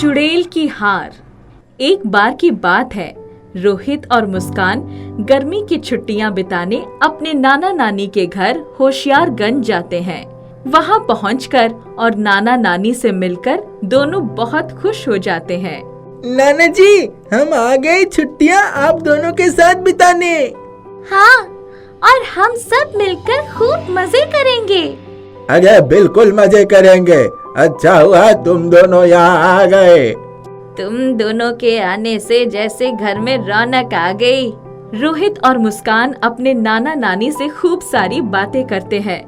चुड़ैल की हार। एक बार की बात है, रोहित और मुस्कान गर्मी की छुट्टियां बिताने अपने नाना नानी के घर होशियारगंज जाते हैं। वहां पहुंचकर और नाना नानी से मिलकर दोनों बहुत खुश हो जाते हैं। नाना जी, हम आ गए छुट्टियां आप दोनों के साथ बिताने। हाँ, और हम सब मिलकर खूब मजे करेंगे। अरे बिल्कुल मजे करेंगे। अच्छा हुआ तुम दोनों यहाँ आ गए। तुम दोनों के आने से जैसे घर में रौनक आ गई। रोहित और मुस्कान अपने नाना नानी से खूब सारी बातें करते हैं।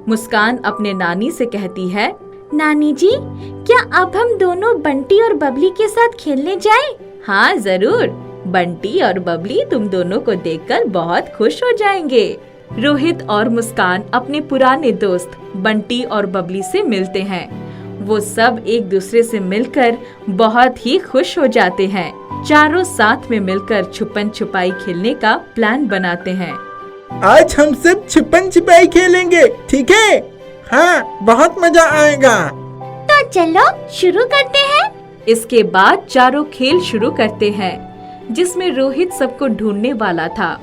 मुस्कान अपने नानी से कहती है, नानी जी, क्या अब हम दोनों बंटी और बबली के साथ खेलने जाएं? हाँ जरूर, बंटी और बबली तुम दोनों को देखकर बहुत खुश हो जाएंगे। रोहित और मुस्कान अपने पुराने दोस्त बंटी और बबली से मिलते हैं। वो सब एक दूसरे से मिलकर बहुत ही खुश हो जाते हैं। चारों साथ में मिलकर छुपन छुपाई खेलने का प्लान बनाते हैं। आज हम सब छुपन छुपाई खेलेंगे, ठीक है? हाँ, बहुत मजा आएगा। तो चलो शुरू करते हैं। इसके बाद चारों खेल शुरू करते हैं, जिसमें रोहित सबको ढूंढने वाला था।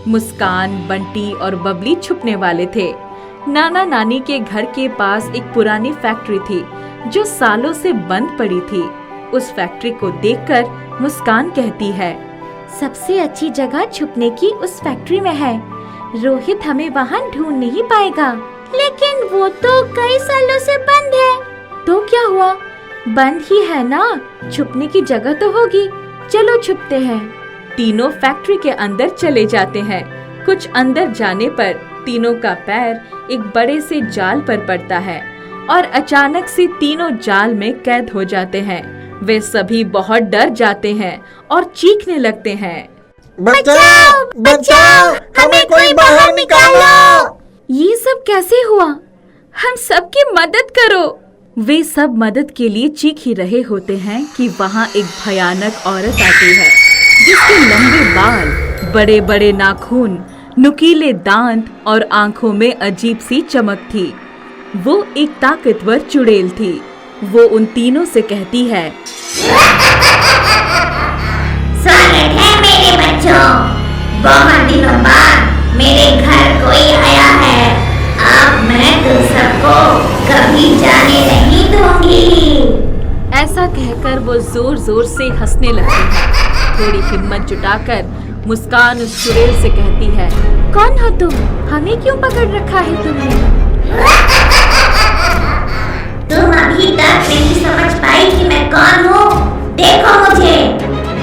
मुस्कान, बंटी और बबली छुपने वाले थे। नाना नानी के घर के पास एक पुरानी फैक्ट्री थी जो सालों से बंद पड़ी थी। उस फैक्ट्री को देखकर मुस्कान कहती है, सबसे अच्छी जगह छुपने की उस फैक्ट्री में है। रोहित हमें वहाँ ढूंढ नहीं पाएगा। लेकिन वो तो कई सालों से बंद है। तो क्या हुआ, बंद ही है ना, छुपने की जगह तो होगी। चलो छुपते हैं। तीनों फैक्ट्री के अंदर चले जाते हैं। कुछ अंदर जाने पर तीनों का पैर एक बड़े से जाल पर पड़ता है और अचानक से तीनों जाल में कैद हो जाते हैं। वे सभी बहुत डर जाते हैं और चीखने लगते हैं, बचाओ, बचाओ, हमें कोई बाहर निकालो। ये सब कैसे हुआ? हम सबकी मदद करो। वे सब मदद के लिए चीख ही रहे होते हैं कि वहाँ एक भयानक औरत आती है, जिसके लंबे बाल, बड़े बड़े नाखून, नुकीले दांत और आंखों में अजीब सी चमक थी। वो एक ताकतवर चुड़ैल थी। वो उन तीनों से कहती है, स्वागत है मेरे बच्चों। बहुत दिनों बाद मेरे घर कोई आया है। अब मैं तुम सबको कभी जाने नहीं दूंगी। ऐसा कहकर वो जोर जोर से हंसने लगती है। थोड़ी हिम्मत जुटाकर मुस्कान उस चुड़ैल से कहती है, कौन हो तुम? हमें क्यों पकड़ रखा है तुमने? तुम अभी तक नहीं समझ पाई कि मैं कौन हूँ। देखो मुझे,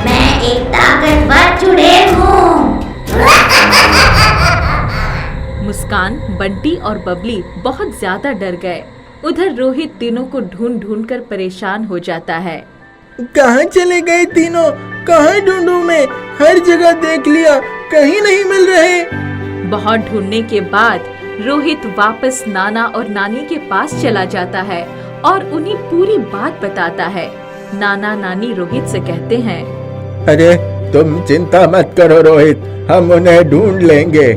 मैं एक ताकतवर चुड़ैल हूँ। मुस्कान, बंटी और बबली बहुत ज्यादा डर गए। उधर रोहित तीनों को ढूंढ ढूंढ कर परेशान हो जाता है। कहाँ चले गए तीनों? कहाँ ढूंढूं मैं? हर जगह देख लिया, कहीं नहीं मिल रहे। बहुत ढूंढने के बाद रोहित वापस नाना और नानी के पास चला जाता है और उन्हें पूरी बात बताता है। नाना नानी रोहित से कहते हैं, अरे तुम चिंता मत करो रोहित, हम उन्हें ढूंढ लेंगे।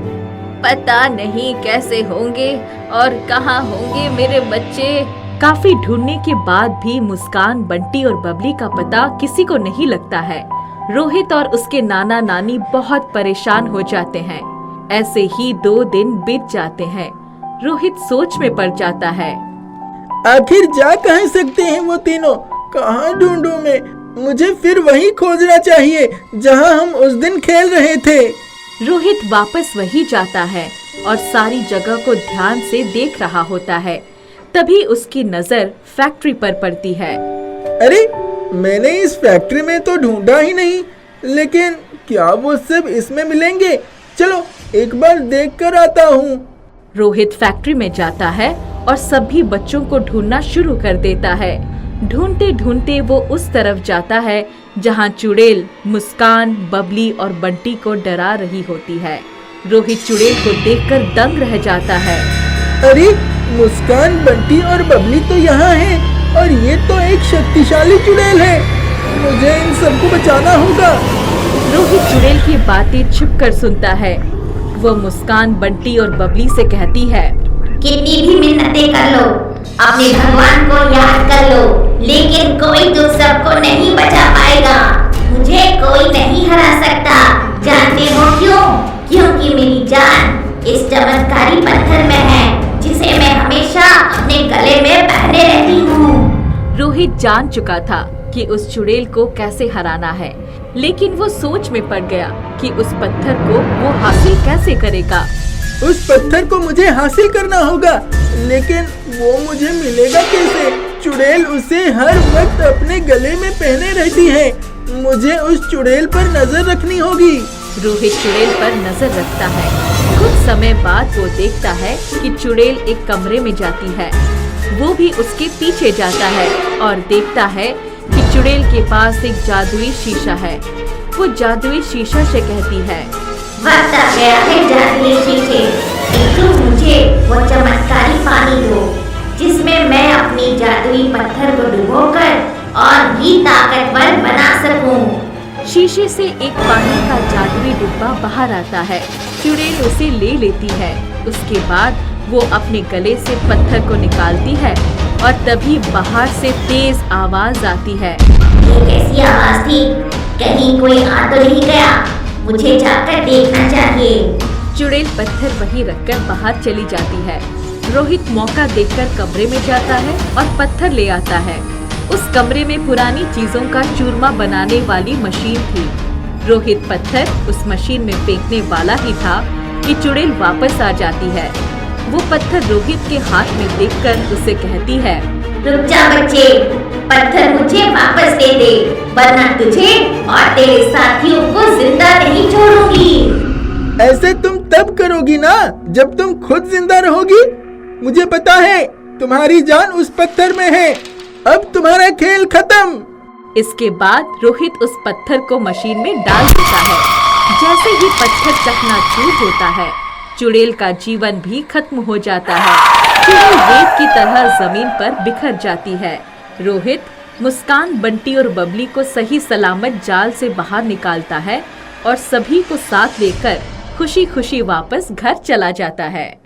पता नहीं कैसे होंगे और कहाँ होंगे मेरे बच्चे। काफी ढूंढने के बाद भी मुस्कान, बंटी और बबली का पता किसी को नहीं लगता है। रोहित और उसके नाना नानी बहुत परेशान हो जाते हैं। ऐसे ही 2 दिन बीत जाते हैं। रोहित सोच में पड़ जाता है, आखिर जा कहाँ सकते हैं वो तीनों? कहाँ ढूंढूं मैं? मुझे फिर वही खोजना चाहिए जहाँ हम उस दिन खेल रहे थे। रोहित वापस वही जाता है और सारी जगह को ध्यान से देख रहा होता है। तभी उसकी नजर फैक्ट्री पर पड़ती है। अरे मैंने इस फैक्ट्री में तो ढूंढा ही नहीं, लेकिन क्या वो सब इसमें मिलेंगे? चलो एक बार देख कर आता हूँ। रोहित फैक्ट्री में जाता है और सभी बच्चों को ढूंढना शुरू कर देता है। ढूंढते ढूंढते वो उस तरफ जाता है जहाँ चुड़ैल मुस्कान, बबली और बंटी को डरा रही होती है। रोहित चुड़ैल को देखकर दंग रह जाता है। अरे मुस्कान, बंटी और बबली तो यहाँ हैं और ये तो एक शक्तिशाली चुड़ैल है। मुझे इन सबको बचाना होगा। रोहित चुड़ैल की बातें छुपकर सुनता है। वो मुस्कान, बंटी और बबली से कहती है, कितनी भी मिन्नतें कर लो, अपने भगवान को याद कर लो। लेकिन कोई तुम सबको नहीं बचा पाएगा। मुझे कोई नहीं हरा सकता। जानते हो क्यों? क्योंकि मेरी जान इस चमत्कारी पत्थर में है, जिसे मैं हमेशा अपने गले में पहने रहती हूँ। रोहित जान चुका था कि उस चुड़ैल को कैसे हराना है, लेकिन वो सोच में पड़ गया कि उस पत्थर को वो हासिल कैसे करेगा। उस पत्थर को मुझे हासिल करना होगा, लेकिन वो मुझे मिलेगा कैसे? चुड़ैल उसे हर वक्त अपने गले में पहने रहती है। मुझे उस चुड़ैल पर नजर रखनी होगी। रोहित चुड़ैल पर नजर रखता है। कुछ समय बाद वो देखता है कि चुड़ैल एक कमरे में जाती है। वो भी उसके पीछे जाता है और देखता है कि चुड़ैल के पास एक जादुई शीशा है। वो जादुई शीशा से कहती है, वक्त आ गया है जादुई शीशे, तुम मुझे वो चमत्कारी पानी दो, जिसमें मैं अपनी जादुई पत्थर को डुबोकर और भी ताकतवर बना सकूं। शीशे से एक पानी का जादुई डिब्बा बाहर आता है। चुड़ैल उसे ले लेती है। उसके बाद वो अपने गले से पत्थर को निकालती है और तभी बाहर से तेज आवाज आती है। ये कैसी आवाज थी? कहीं कोई आ तो नहीं गया? मुझे जाकर देखना चाहिए। चुड़ैल पत्थर वहीं रखकर बाहर चली जाती है। रोहित मौका देखकर कमरे में जाता है और पत्थर ले आता है। उस कमरे में पुरानी चीजों का चूरमा बनाने वाली मशीन थी। रोहित पत्थर उस मशीन में फेंकने वाला ही था कि चुड़ैल वापस आ जाती है। वो पत्थर रोहित के हाथ में देखकर उसे कहती है, रुक जा बच्चे, पत्थर मुझे वापस दे दे, वरना तुझे और तेरे साथियों को जिंदा नहीं छोड़ूंगी। ऐसे तुम तब करोगी ना जब तुम खुद जिंदा रहोगी। मुझे पता है तुम्हारी जान उस पत्थर में है। अब तुम्हारा खेल खत्म। इसके बाद रोहित उस पत्थर को मशीन में डाल देता है। जैसे ही पत्थर चकनाचूर होता है, चुड़ैल का जीवन भी खत्म हो जाता है। चुड़ैल रेत की तरह जमीन पर बिखर जाती है। रोहित मुस्कान, बंटी और बबली को सही सलामत जाल से बाहर निकालता है और सभी को साथ लेकर खुशी खुशी वापस घर चला जाता है।